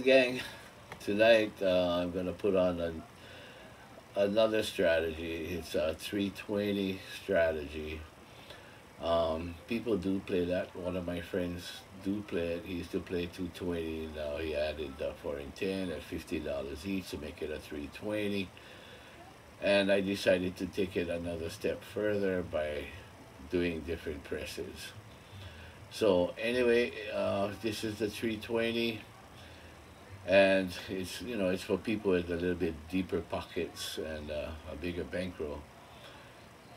gang. Tonight I'm gonna put on another strategy. It's a 320 strategy. People do play that. One of my friends do play it. He used to play 220. Now he added 4 and 10 at $50 each to make it a 320. And I decided to take it another step further by doing different presses. So anyway, this is the 320, and it's for people with a little bit deeper pockets and a bigger bankroll.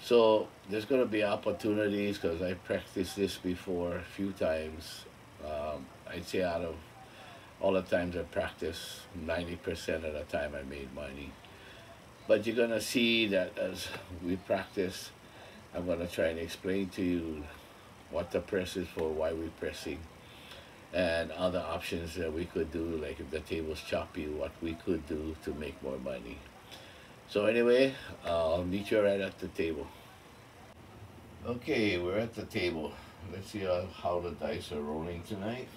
So there's going to be opportunities because I practiced this before a few times. I'd say out of all the times I practiced, 90% of the time I made money. But you're going to see that as we practice, I'm going to try and explain to you what the press is for, why we're pressing, and other options that we could do, like if the table's choppy, what we could do to make more money. So anyway, I'll meet you right at the table. Okay, we're at the table. Let's see how the dice are rolling tonight.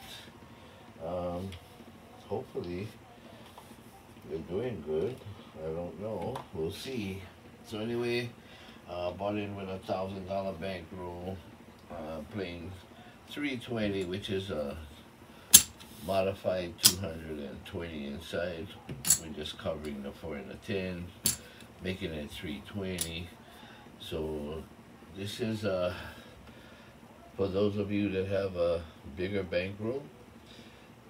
Hopefully, they're doing good. I don't know. We'll see. So anyway, bought in with $1,000 bankroll, playing 320, which is a modified 220 inside. We're just covering the 4 and the 10, making it 320. So this is for those of you that have a bigger bankroll,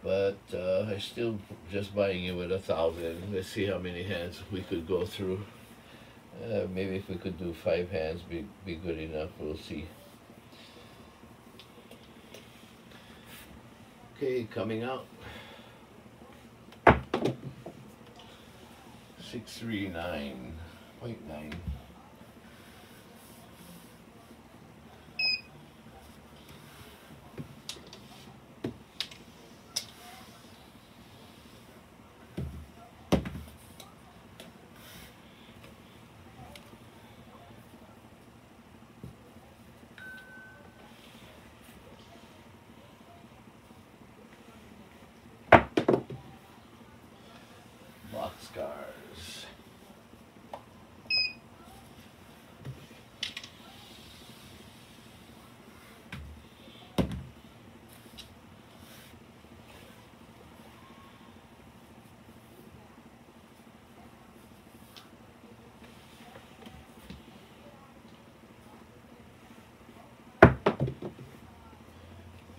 but I still just buying it with 1,000. Let's see how many hands we could go through. Maybe if we could do 5 hands, be good enough. We'll see. Okay, coming out. 639.9. Boxcars.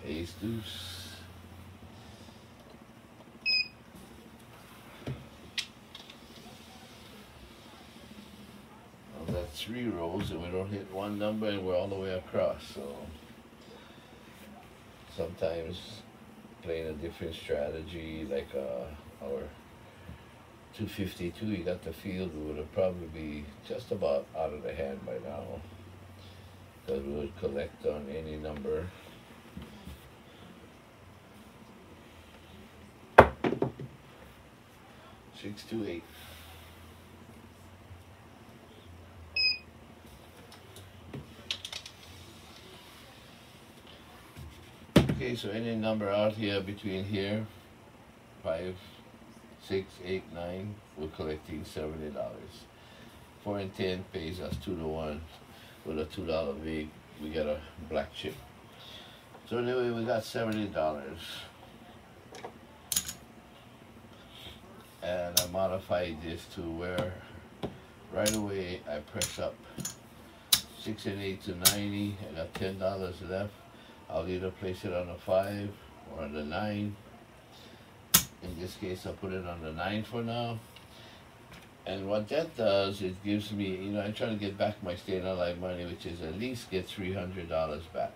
Ace deuce. That's 3 rolls and we don't hit one number and we're all the way across. So sometimes playing a different strategy, like our 252, you got the field, we would have probably be just about out of the hand by now, because we would collect on any number. Six, two, eight. Okay, so any number out here between here, 5, 6, 8, 9, we're collecting $70. 4 and 10 pays us 2 to 1. With a $2 vig, we get a black chip. So anyway, we got $70. And I modified this to where right away I press up 6 and 8 to 90. I got $10 left. I'll either place it on the 5 or on the 9. In this case, I'll put it on the 9 for now. And what that does, it gives me, I'm trying to get back my staying alive money, which is at least get $300 back.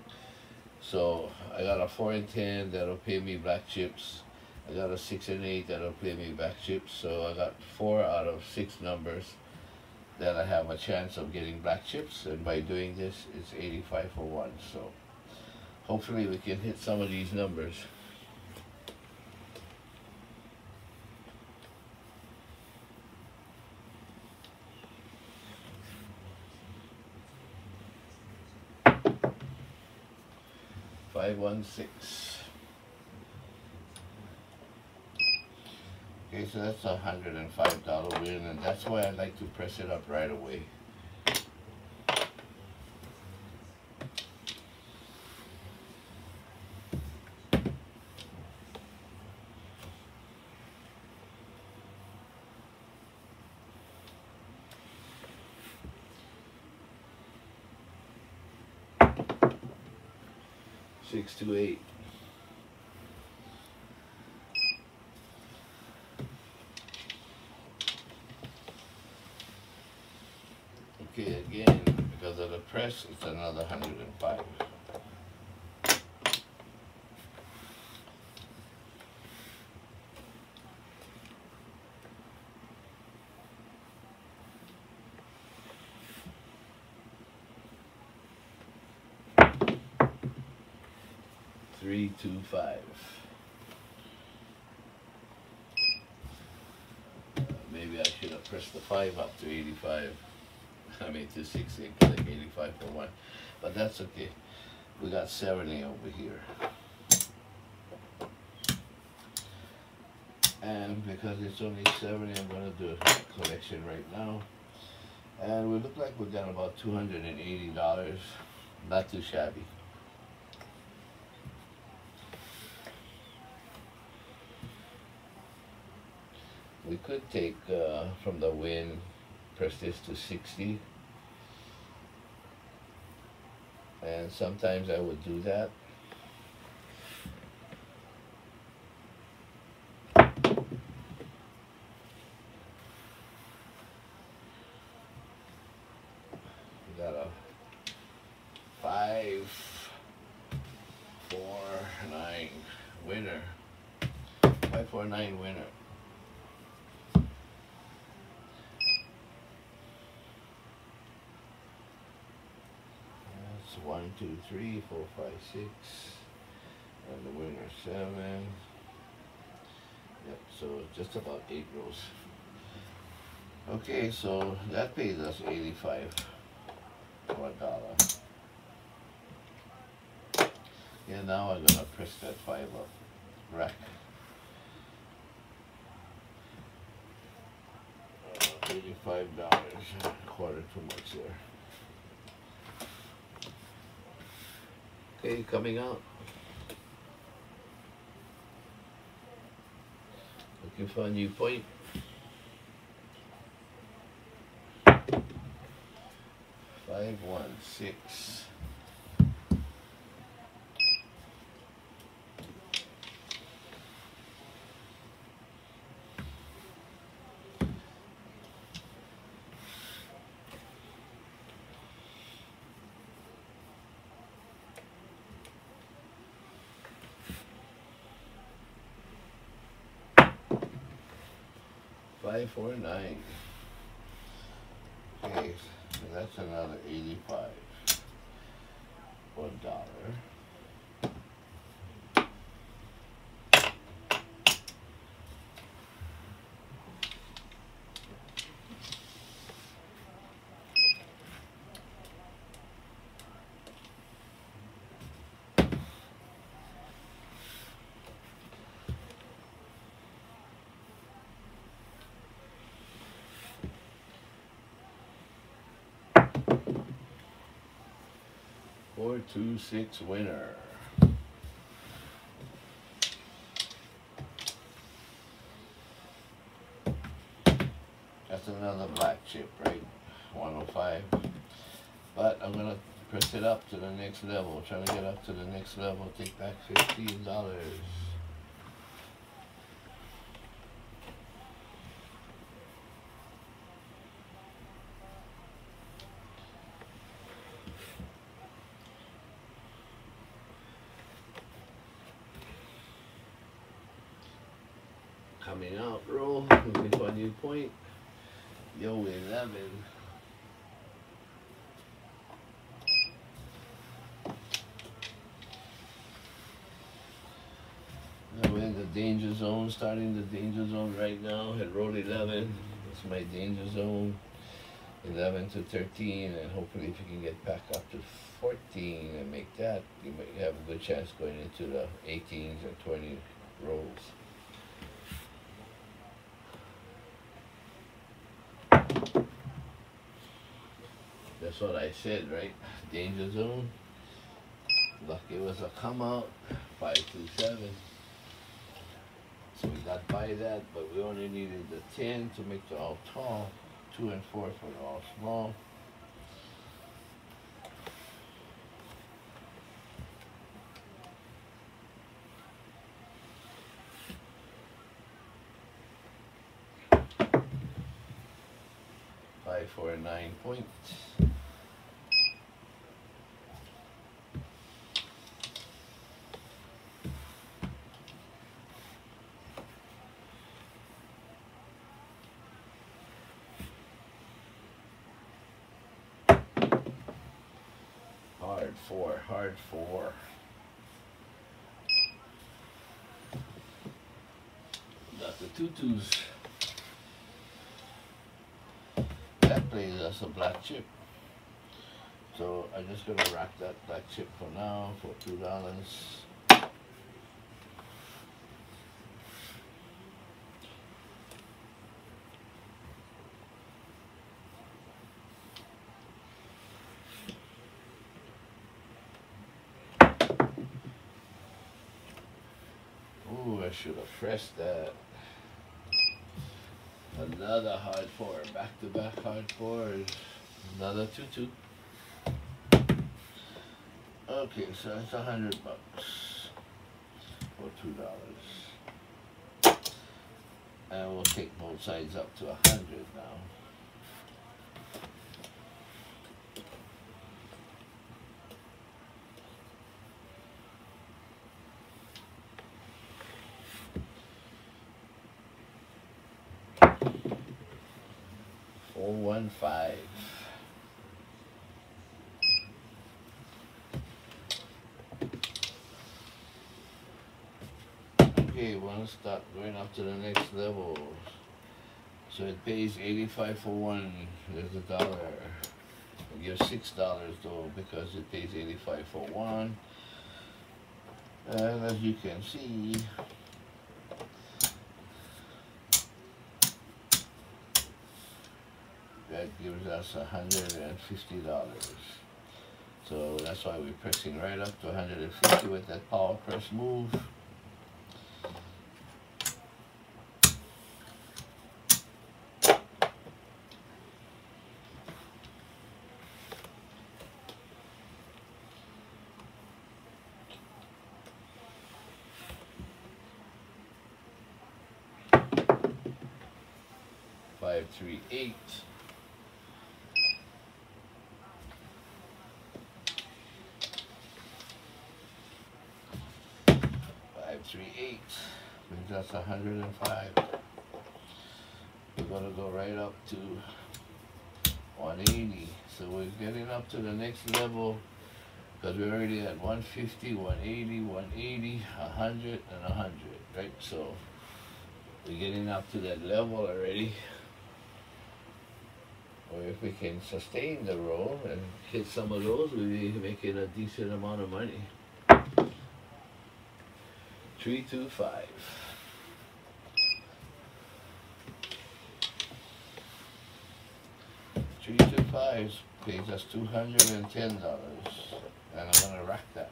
So I got a 4 and 10 that'll pay me black chips. I got a 6 and 8 that'll pay me back chips. So I got 4 out of 6 numbers that I have a chance of getting black chips. And by doing this, it's 85 for 1. So hopefully we can hit some of these numbers. $516. Okay, so that's $105 win, and that's why I like to press it up right away. Six to eight. Okay, again, because of the press, it's another 105. Three, two, five. Maybe I should have pressed the 5 up to 85. I mean to 60, like 85 for one. But that's okay. We got 70 over here. And because it's only 70, I'm going to do a collection right now. And we look like we got about $280. Not too shabby. We could take from the win, press this to 60. And sometimes I would do that. We got a 5, 4, 9 winner. 5, 4, 9 winner. That's 1, 2, 3, 4, 5, 6. And the winner 7. Yep, so just about 8 rows. Okay, so that pays us 85 for $1. Yeah, now I'm gonna press that 5 up. Rack. $85. Quarter too much there. Okay, coming out. Looking for a new point. 5, 1, 6. Five, 4, 9. Okay, so that's another 85. $1. 4, 2, 6 winner. That's another black chip, right? 105. But I'm gonna press it up to the next level. Trying to get up to the next level. Take back $15. Coming out, roll, looking for a new point. Yo, 11. We're in the danger zone, starting the danger zone right now at roll 11. That's my danger zone. 11 to 13, and hopefully if you can get back up to 14 and make that, you might have a good chance going into the 18s and 20 rolls. That's what I said, right? Danger zone. Lucky was a come out. 527. So we got by that, but we only needed the 10 to make it all tall. 2 and 4 for the all small. Five, 4, 9 points. Hard 4, hard 4. Got the tutus. That plays us a black chip. So I'm just gonna rack that black chip for now for $2. Ooh, I should have pressed that. Another hard 4, back-to-back hard 4s. Another tutu. Okay, so that's $100 for $2. And we'll take both sides up to 100 now. $415. Okay, we're gonna start going up to the next level. So it pays 85 for one. There's $1. I give $6 though because it pays 85 for one. And as you can see, that gives us $150. So that's why we're pressing right up to 150 with that power press move. Five, 3, 8. Brings us 105. We're gonna go right up to 180. So we're getting up to the next level because we're already at 150, 180, 180, 100, and 100, right? So we're getting up to that level already. Or if we can sustain the roll and hit some of those, we'll be making a decent amount of money. 325. $325 pays us $210, and I'm gonna rack that.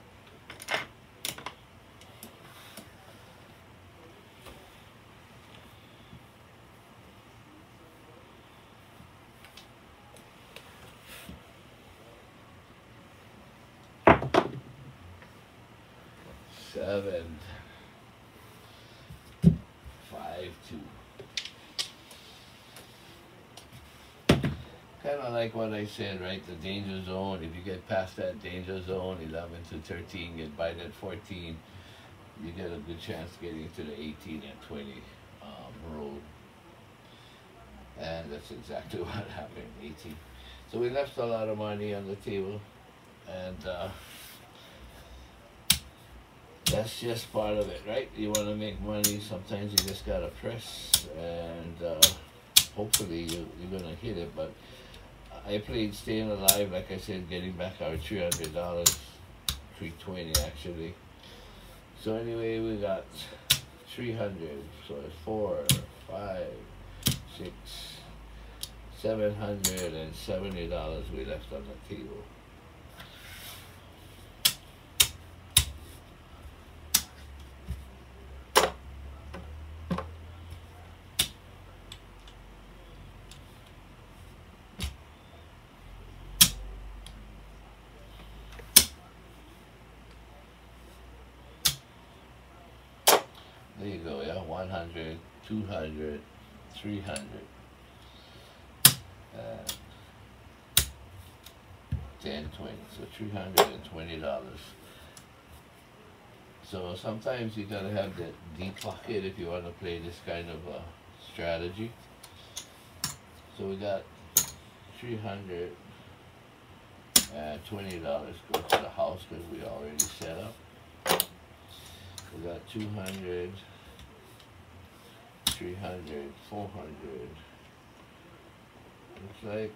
Seven. 5, 2. Kind of like what I said, right? The danger zone. If you get past that danger zone, 11 to 13, get by that 14, you get a good chance getting to the 18 and 20 road. And that's exactly what happened, 18. So we left a lot of money on the table, and that's just part of it, right? You want to make money, sometimes you just gotta press, and hopefully you're gonna hit it. But I played Staying Alive, like I said, getting back our $300, $320 actually. So anyway, we got 300, so it's 4, 5, 6, $770 we left on the table. There you go, yeah, 100, 200, 300, 10, 20, so $320. So sometimes you gotta have that deep pocket if you want to play this kind of strategy. So we got $320 goes to the house because we already set up. We got 200, 300, 400. Looks like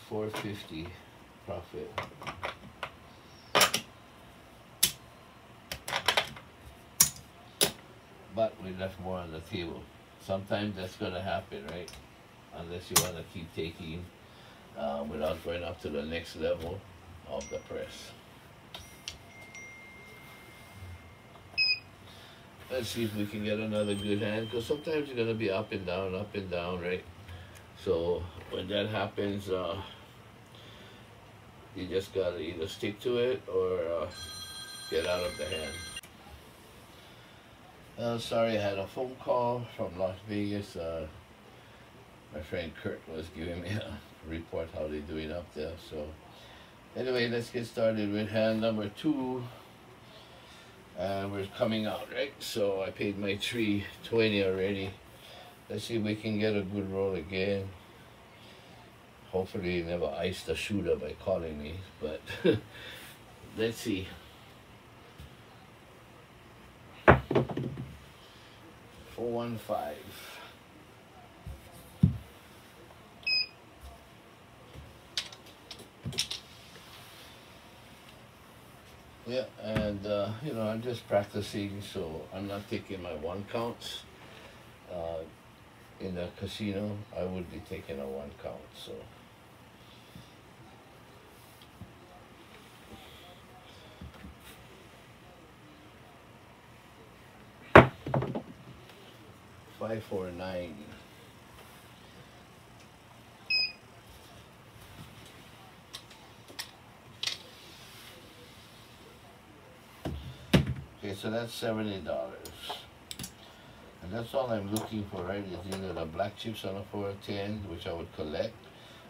450 profit. But we left more on the table. Sometimes that's gonna happen, right? Unless you want to keep taking without going up to the next level of the press. Let's see if we can get another good hand, because sometimes you're gonna be up and down, right? So when that happens, you just gotta either stick to it or get out of the hand. Sorry, I had a phone call from Las Vegas. My friend Kurt was giving me a report how they're doing up there. So anyway, let's get started with hand number 2. And we're coming out, right? So I paid my $320 already. Let's see if we can get a good roll again. Hopefully he never iced the shooter by calling me, but let's see. 415. Yeah, and you know, I'm just practicing, so I'm not taking my 1 counts. In the casino, I would be taking a 1 count, so. $549. Okay, so that's $70. And that's all I'm looking for, right? Is either the black chips on a 410, which I would collect,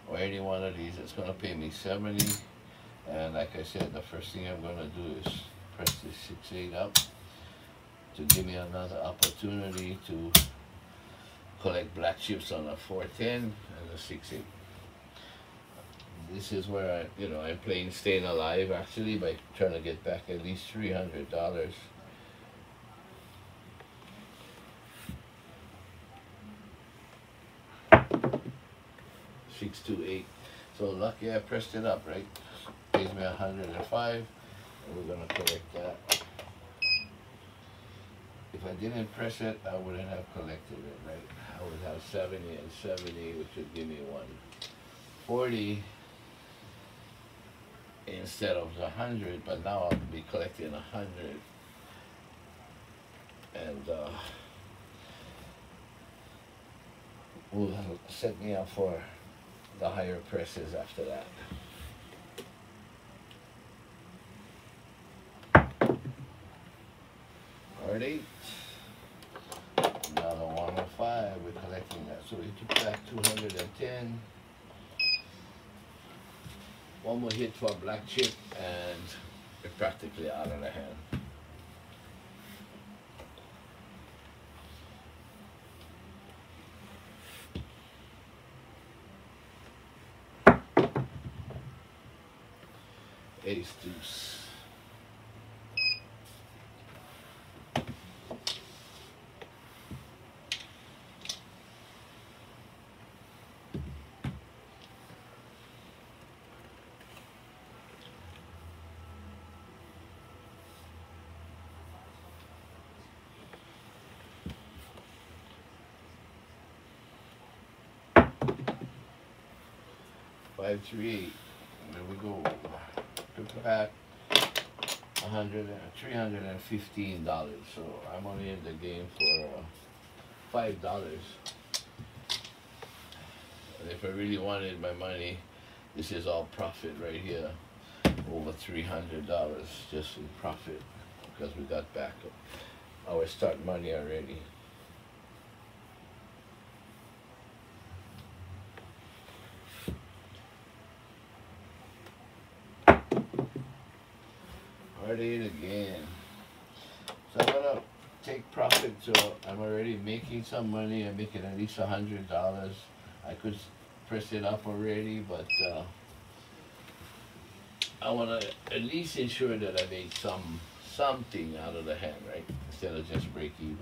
or any one of these. It's gonna pay me 70. And like I said, the first thing I'm gonna do is press this 6-8 up to give me another opportunity to collect black chips on a 410 and a 6-8. This is where I'm playing staying alive actually by trying to get back at least $300. $628. So lucky I pressed it up, right? Pays me 105, and we're gonna collect that. If I didn't press it, I wouldn't have collected it, right? I would have 70 and 70, which would give me 140 instead of the 100, but now I'll be collecting 100. And will set me up for the higher presses after that. $8. Another 105, we're collecting that. So we took back 210. One more hit for a black chip, and we're practically out of the hand. Ace deuce. 538. There we go. Took back $315. So I'm only in the game for $5. And if I really wanted my money, this is all profit right here. Over $300 just in profit because we got back our start money already. Hard eight again. So I'm gonna take profit. So I'm already making some money. I'm making at least $100. I could press it up already, but I want to at least ensure that I made something out of the hand, right? Instead of just break even.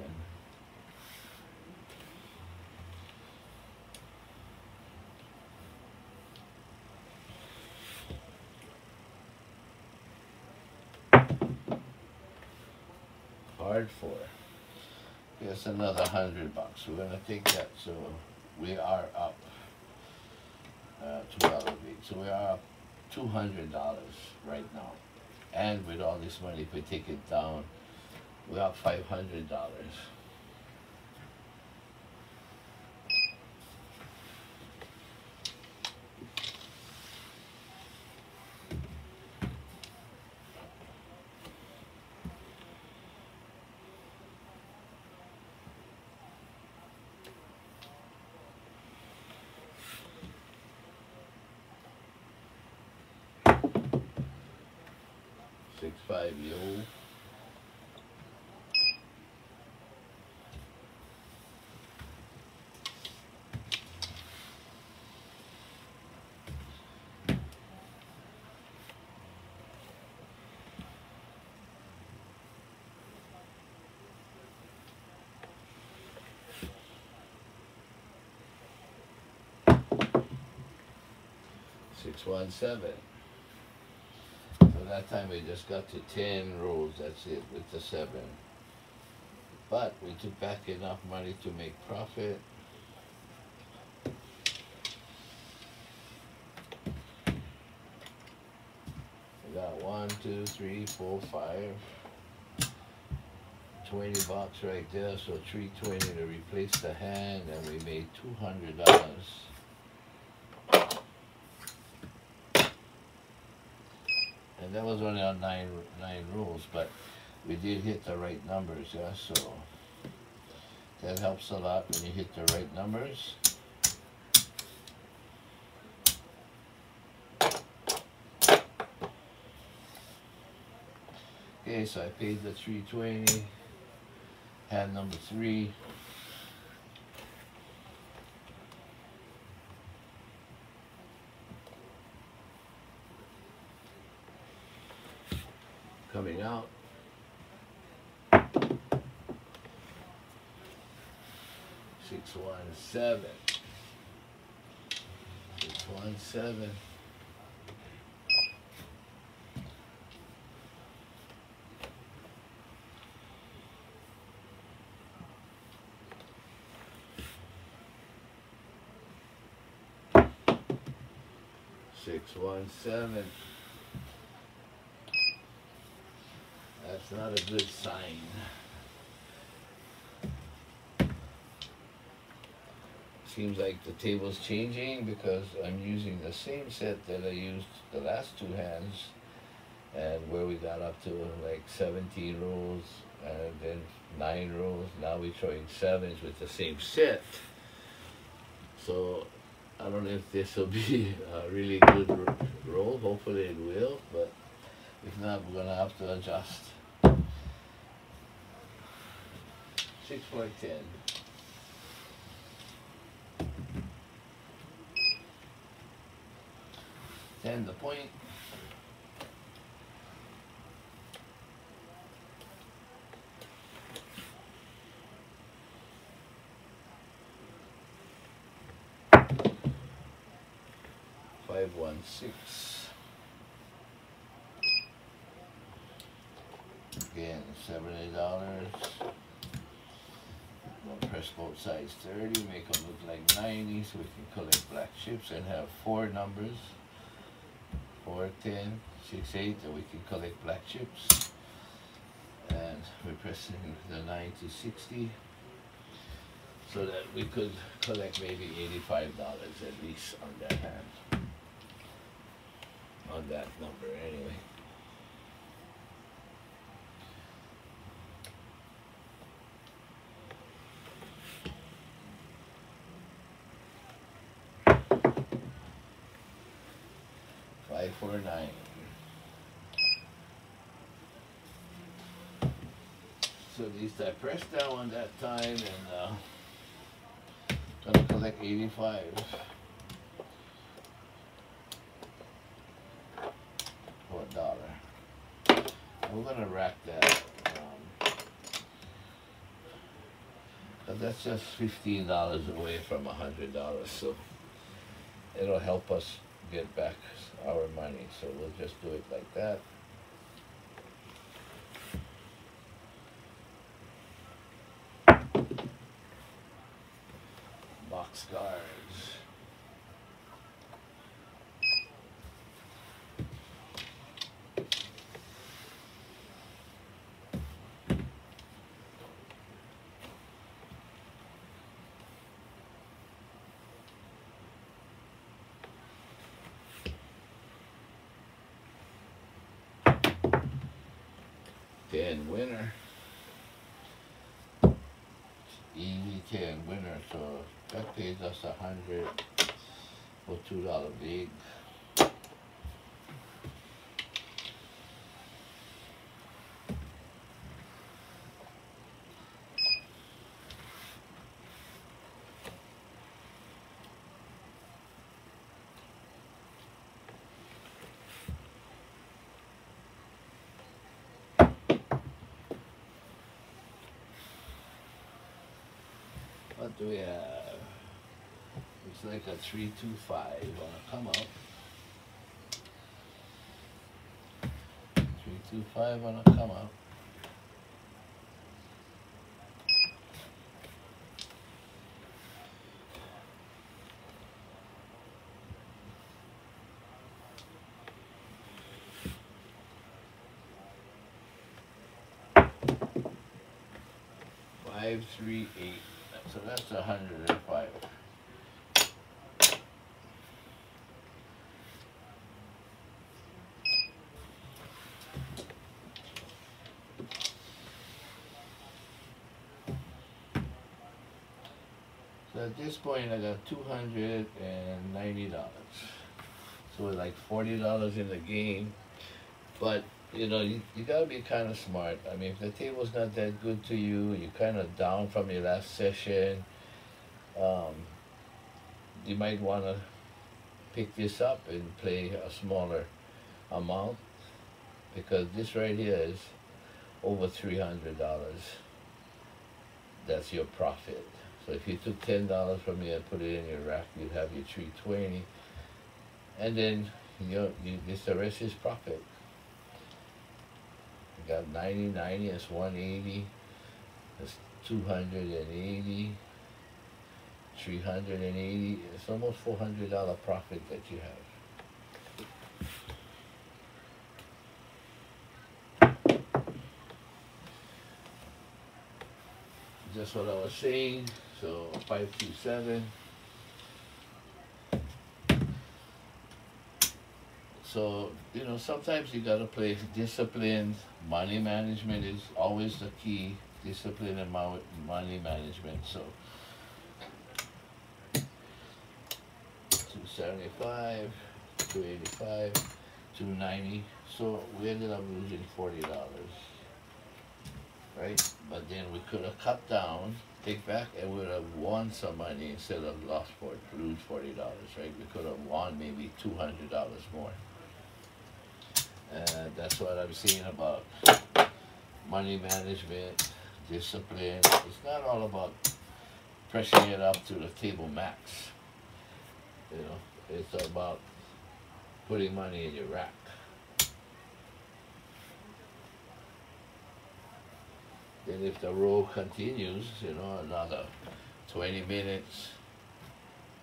Hard four. Yes, another $100. We're gonna take that. So we are up $2 each. So we are up $200 right now. And with all this money, if we take it down, we have $500. 6-5, yo. Six, 1, 7. So that time we just got to 10 rolls, that's it, with the 7. But we took back enough money to make profit. We got 1, 2, 3, 4, 5. $20 right there, so $320 to replace the hand, and we made $200. And that was only on nine rolls, but we did hit the right numbers, yeah, so that helps a lot when you hit the right numbers. Okay, so I paid the $320, hand number 3. Coming out. 617. 617. Six, 1, 7. That's not a good sign. Seems like the table's changing because I'm using the same set that I used the last 2 hands, and where we got up to like 17 rolls and then 9 rolls. Now we're throwing 7s with the same set. So I don't know if this will be a really good roll. Hopefully it will, but if not, we're gonna have to adjust. 6, 4, 10. 10 the point. Five, 1, 6. Again, $70. going to press both sides 30, make them look like 90 so we can collect black chips and have four numbers, 4, 10, 6, 8, and we can collect black chips. And we're pressing the 9 to 60 so that we could collect maybe $85 at least on that hand, on that number anyway. Five, 4, 9. So at least I pressed that one that time and gonna collect 85 for $1. We're gonna rack that. But that's just $15 away from $100, so it'll help us get back our money. So we'll just do it like that. Box cards. Winner. Easy 10 winner, so that pays us 100 for $2 big. What do we have? It's like a 3, 2, 5 on a come up. 3, 2, 5 on a come up. Five, 3, 8. So that's 105. So at this point I got $290. So it's like $40 in the game. But you know, you gotta be kind of smart. I mean, if the table's not that good to you, you're kind of down from your last session, you might want to pick this up and play a smaller amount, because this right here is over $300. That's your profit. So if you took $10 from here and put it in your rack, you'd have your 320, and then this the rest is profit. You got 90, 90, that's 180, that's 280, 380. It's almost $400 profit that you have. Just what I was saying. So 527. So, you know, sometimes you gotta play discipline. Money management is always the key. Discipline and money management. So 275, 285, 290. So we ended up losing $40. Right? But then we could have cut down, take back, and we would have won some money instead of lose $40, right? We could have won maybe $200 more. And that's what I'm saying about money management, discipline. It's not all about pressing it up to the table max. You know, it's about putting money in your rack. Then if the roll continues, you know, another 20 minutes,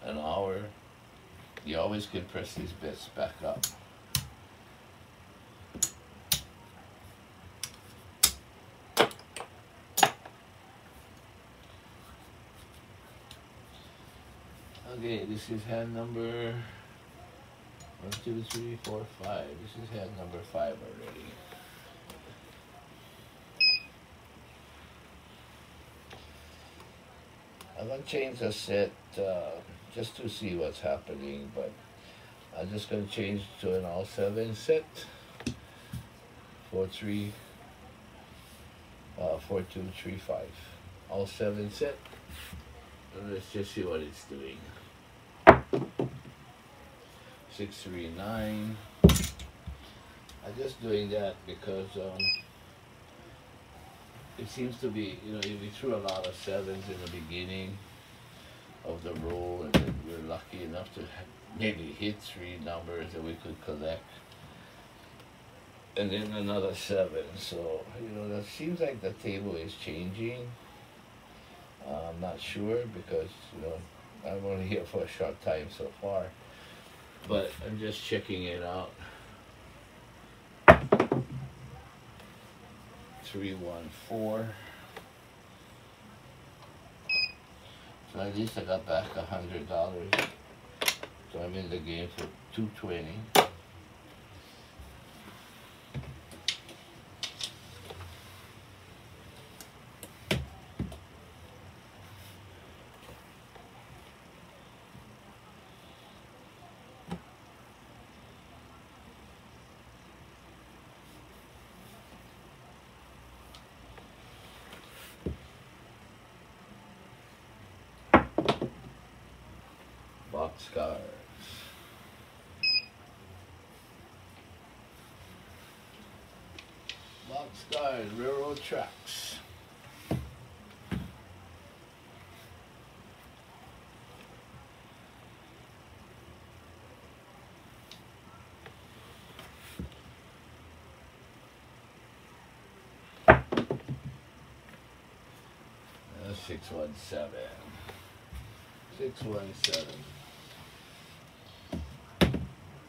an hour, you always can press these bets back up. Okay, this is hand number 1, 2, 3, 4, 5. This is hand number 5 already. I'm gonna change the set just to see what's happening, but I'm just gonna change to an all 7 set. 4, 3, 4, 2, 3, 5. All 7 set. Let's just see what it's doing. 6, 3, 9. I'm just doing that because it seems to be, you know, we threw a lot of 7s in the beginning of the roll, and then we're lucky enough to maybe hit 3 numbers that we could collect, and then another 7. So, you know, that seems like the table is changing. I'm not sure because, you know, I'm only here for a short time so far, but I'm just checking it out. 3, 1, 4. So at least I got back $100. So I'm in the game for $220. Boxcars. Boxcars, railroad tracks. That's 617. 617.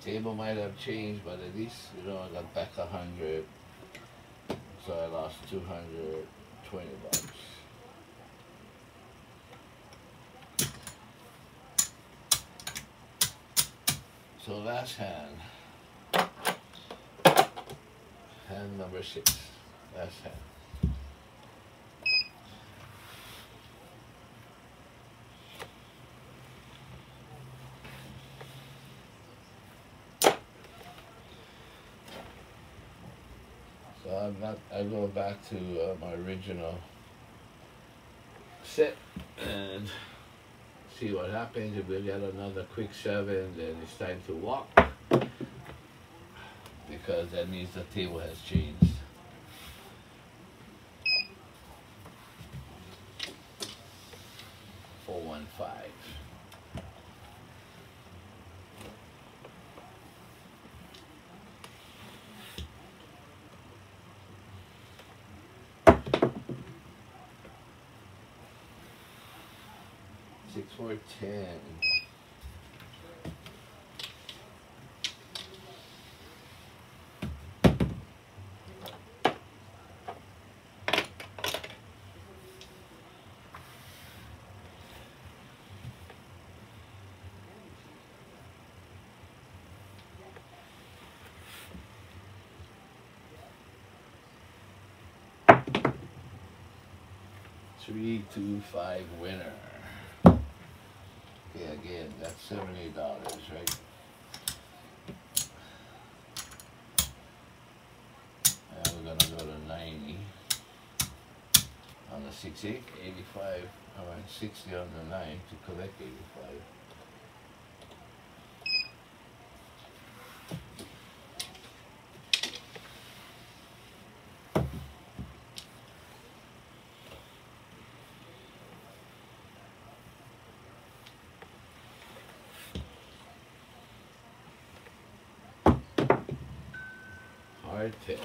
Table might have changed, but at least, you know, I got back 100. So I lost 220 bucks. So last hand. Hand number 6. Last hand. So I go back to my original set and see what happens. If we get another quick 7, then it's time to walk, because that means the table has changed. Four, 1, 5. Six, 4, 10. Three, 2, 5 winner. Okay, again, that's $78, right? And we're gonna go to 90 on the 6, 8, 85. I went 60 on the 9 to collect 85. Hard tip.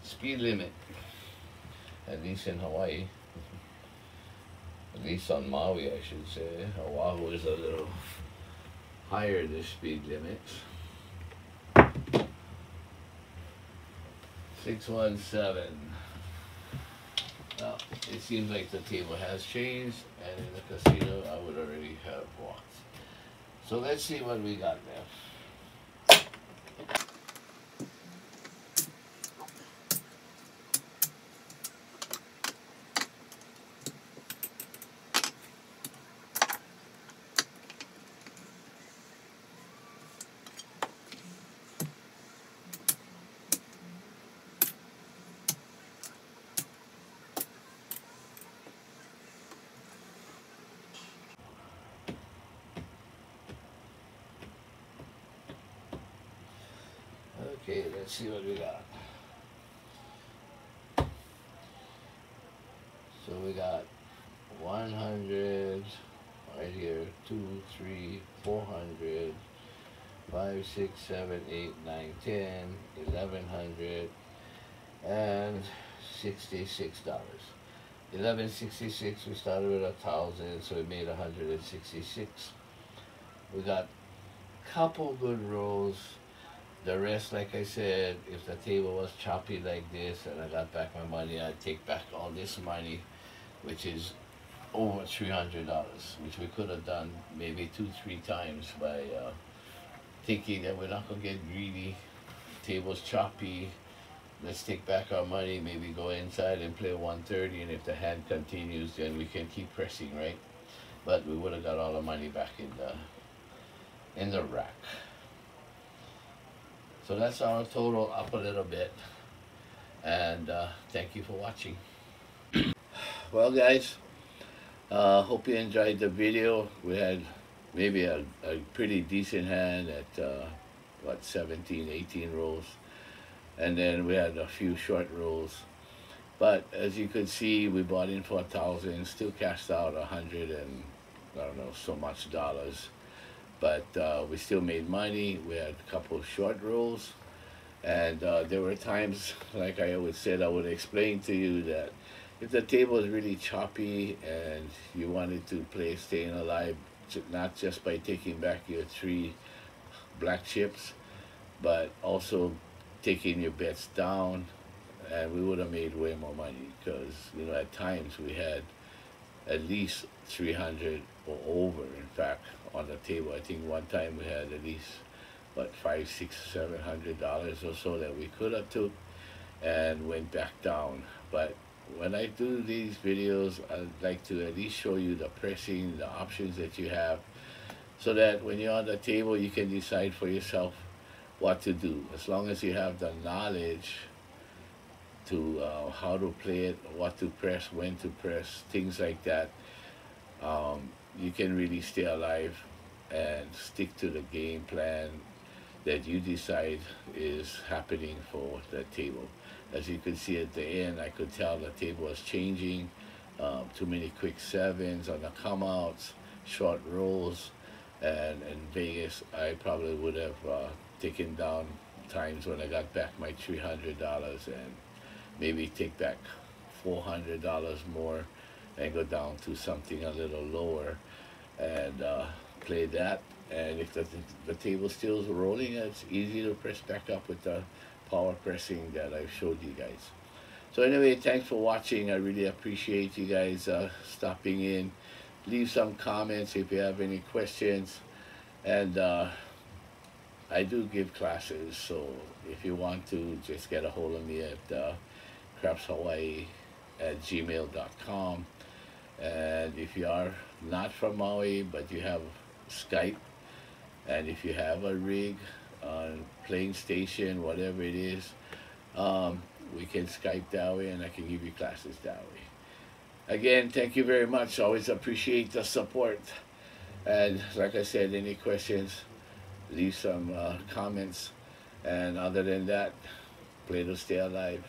Speed limit, at least in Hawaii, at least on Maui, I should say. Oahu is a little higher, the speed limits. 617. Well, it seems like the table has changed, and in the casino I would already have walked. So let's see what we got there. Okay, let's see what we got. So we got 100 right here, 2, 3, 400, 5, 6, 7, 8, 9, 10, 1100, and $66. 1166. We started with 1,000, so we made 166. We got a couple good rolls. The rest, like I said, if the table was choppy like this and I got back my money, I'd take back all this money, which is over $300, which we could have done maybe 2-3 times by thinking that we're not going to get greedy. Table's choppy. Let's take back our money, maybe go inside and play 130, and if the hand continues, then we can keep pressing, right? But we would have got all the money back in the rack. So that's our total, up a little bit, and thank you for watching. Well guys, hope you enjoyed the video. We had maybe a pretty decent hand at what, 17, 18 rolls, and then we had a few short rolls. But as you could see, we bought in for 1,000, still cashed out 100 and I don't know, so much dollars. But we still made money. We had a couple of short rolls, and there were times, like I always said, I would explain to you that if the table is really choppy and you wanted to play staying alive, not just by taking back your 3 black chips, but also taking your bets down, and we would have made way more money, because you know, at times we had at least 300 or over, in fact, on the table. I think one time we had at least what, $500, $600, $700 or so that we could have took and went back down. But when I do these videos, I'd like to at least show you the pressing, the options that you have, so that when you're on the table you can decide for yourself what to do. As long as you have the knowledge to how to play it, what to press, when to press, things like that, you can really stay alive and stick to the game plan that you decide is happening for the table. As you could see at the end, I could tell the table was changing. Too many quick sevens on the come outs, short rolls, and in Vegas I probably would have taken down times when I got back my $300 and maybe take back $400 more and go down to something a little lower and play that. And if the table still is rolling, it's easy to press back up with the power pressing that I've showed you guys. So anyway, thanks for watching. I really appreciate you guys stopping in. Leave some comments if you have any questions, and I do give classes, so if you want to, just get a hold of me at crapshawaii@gmail.com. And if you are not from Maui but you have Skype, and if you have a rig, playing station, whatever it is, we can Skype that way, and I can give you classes that way. Again, thank you very much. Always appreciate the support. And like I said, any questions, leave some comments. And other than that, play to stay alive.